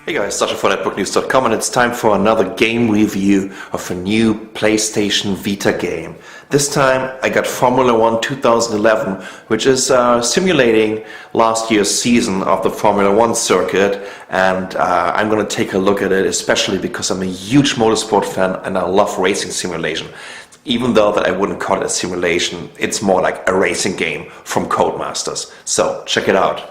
Hey guys, Sasha for NetbookNews.com, and it's time for another game review of a new PlayStation Vita game. This time I got Formula 1 2011, which is simulating last year's season of the Formula 1 circuit, and I'm going to take a look at it, especially because I'm a huge motorsport fan and I love racing simulation. Even though that I wouldn't call it a simulation, it's more like a racing game from Codemasters. So check it out.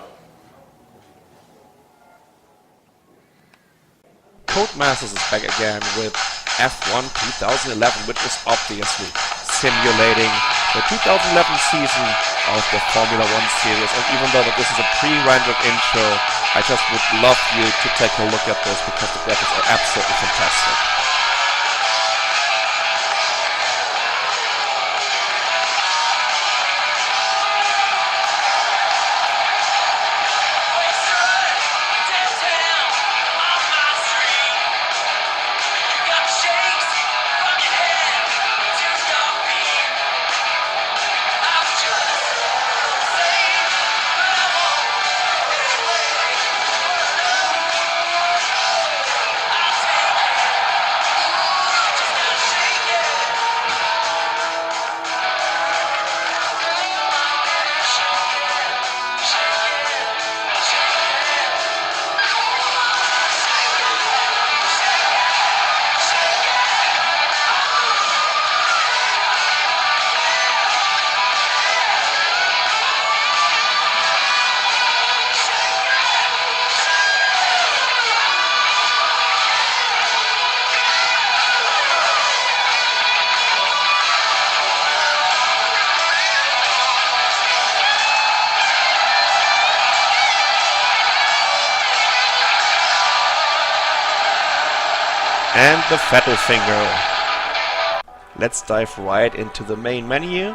Codemasters is back again with F1 2011, which is obviously simulating the 2011 season of the Formula 1 series. And even though this is a pre-rendered intro, I just would love you to take a look at this because the graphics are absolutely fantastic. And the Vettel finger. Let's dive right into the main menu.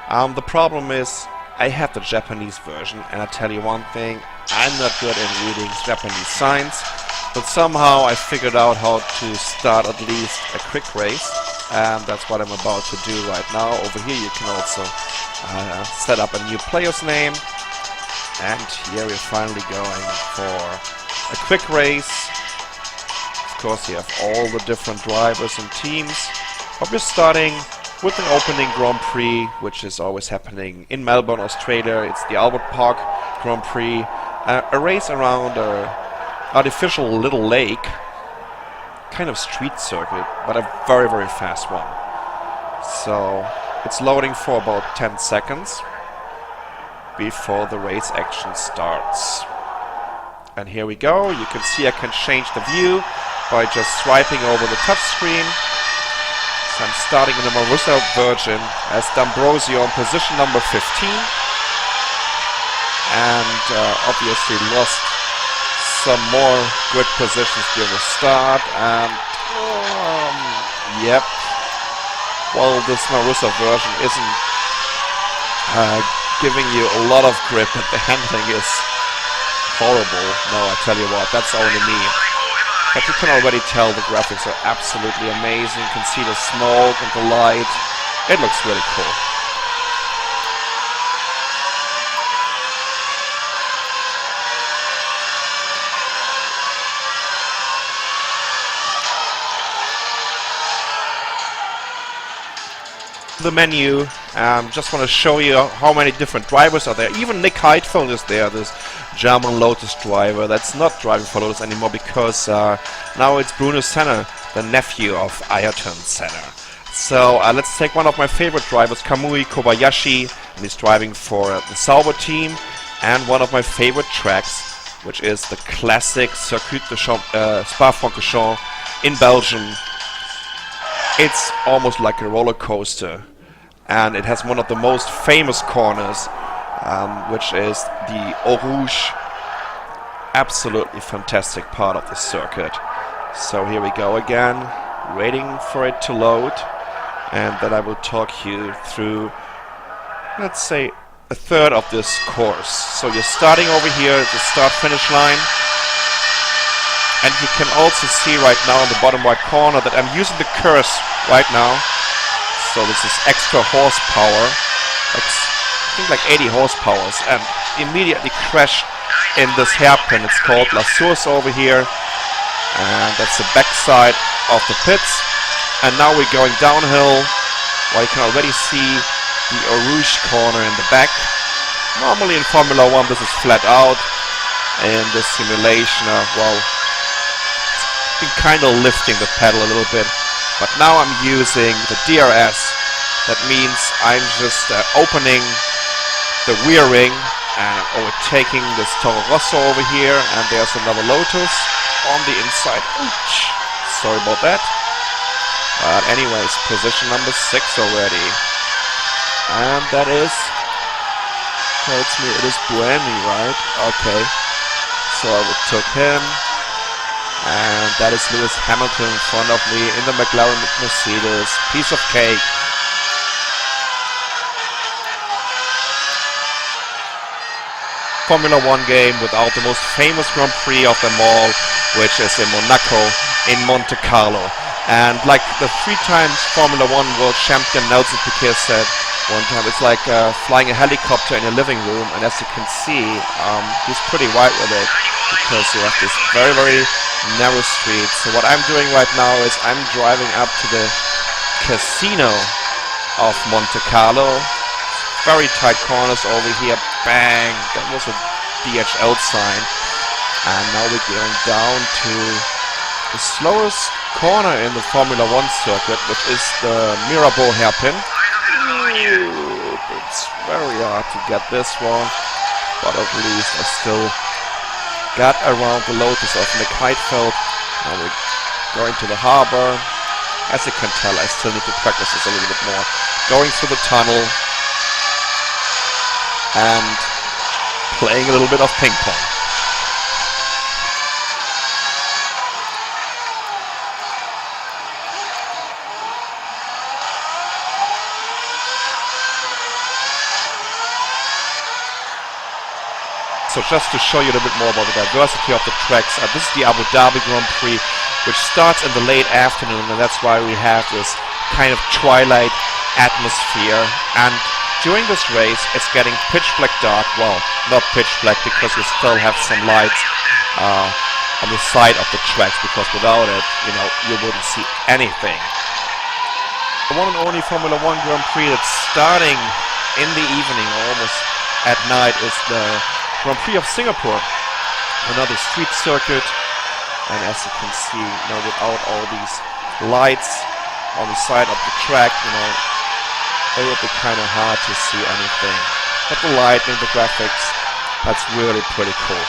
The problem is I have the Japanese version, and I tell you one thing, I'm not good in reading Japanese signs, but somehow I figured out how to start at least a quick race, and that's what I'm about to do right now. Over here you can also set up a new player's name, and here we're finally going for a quick race. Of course, you have all the different drivers and teams, but we're starting with an opening Grand Prix, which is always happening in Melbourne, Australia. It's the Albert Park Grand Prix, a race around an artificial little lake, kind of street circuit, but a very, very fast one. So it's loading for about 10 seconds before the race action starts. And here we go. You can see I can change the view by just swiping over the touchscreen. So I'm starting in the Marussia version as D'Ambrosio in position number 15. And obviously lost some more good positions during the start. And yep, well, this Marussia version isn't giving you a lot of grip, and the handling is horrible. No, I tell you what, that's only me. But you can already tell the graphics are absolutely amazing. You can see the smoke and the light. It looks really cool. The menu, just want to show you how many different drivers are there. Even Nick Heidfeld is there, this German Lotus driver that's not driving for Lotus anymore because now it's Bruno Senna, the nephew of Ayrton Senna. So let's take one of my favorite drivers, Kamui Kobayashi, and he's driving for the Sauber team, and one of my favorite tracks, which is the classic Circuit de Spa-Francorchamps in Belgium. It's almost like a roller coaster, and it has one of the most famous corners, which is the Eau Rouge. Absolutely fantastic part of the circuit. So here we go again, waiting for it to load, and then I will talk you through, let's say, a third of this course. So you're starting over here at the start-finish line. And you can also see right now in the bottom right corner that I'm using the curse right now. So this is extra horsepower, I think like 80 horsepower, and immediately crash in this hairpin. It's called La Source over here, and that's the back side of the pits. And now we're going downhill, where you can already see the Eau Rouge corner in the back. Normally in Formula 1 this is flat out. In this simulation, well, it's been kind of lifting the pedal a little bit. But now I'm using the DRS. That means I'm just opening the rear ring and I'm overtaking this Toro Rosso over here, and there's another Lotus on the inside. Ouch! Sorry about that. But anyways, position number 6 already. And that is, tells me it is Buemi, right? Okay. So I took him. And that is Lewis Hamilton in front of me in the McLaren Mercedes. Piece of cake. Formula 1 game without the most famous Grand Prix of them all, which is in Monaco, in Monte Carlo. And like the 3 times Formula 1 world champion Nelson Piquet said one time, it's like flying a helicopter in a living room, and as you can see, he's pretty wide with it, because you have this very, very narrow street. So what I'm doing right now is I'm driving up to the casino of Monte Carlo. Very tight corners over here. Bang! That was a DHL sign. And now we're going down to the slowest corner in the Formula 1 circuit, which is the Mirabeau hairpin. It's very hard to get this one, but at least I still got around the Lotus of Nick Heidfeld. Now we're going to the harbor. As you can tell, I still need to practice this a little bit more. Going through the tunnel and playing a little bit of ping pong. So just to show you a little bit more about the diversity of the tracks, this is the Abu Dhabi Grand Prix, which starts in the late afternoon, and that's why we have this kind of twilight atmosphere. And during this race, it's getting pitch black dark. Well, not pitch black, because we still have some lights on the side of the tracks, because without it, you know, you wouldn't see anything. The one and only Formula 1 Grand Prix that's starting in the evening, almost at night, is the Grand Prix of Singapore. Another street circuit, and as you can see, you know, without all these lights on the side of the track, you know, it would be kind of hard to see anything. But the lighting, the graphics, that's really pretty cool.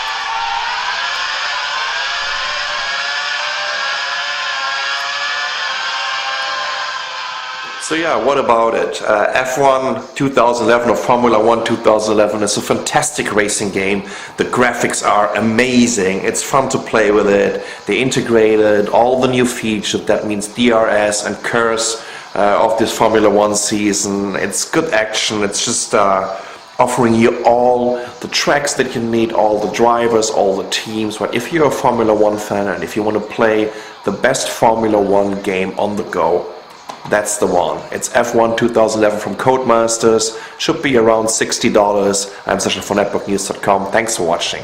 So yeah, what about it? F1 2011 or Formula 1 2011 is a fantastic racing game. The graphics are amazing. It's fun to play with it. They integrated all the new features. That means DRS and curse of this Formula 1 season. It's good action. It's just offering you all the tracks that you need, all the drivers, all the teams. But if you're a Formula 1 fan and if you want to play the best Formula 1 game on the go, that's the one. It's F1 2011 from Codemasters. Should be around $60. I'm Sasha for networknews.com. Thanks for watching.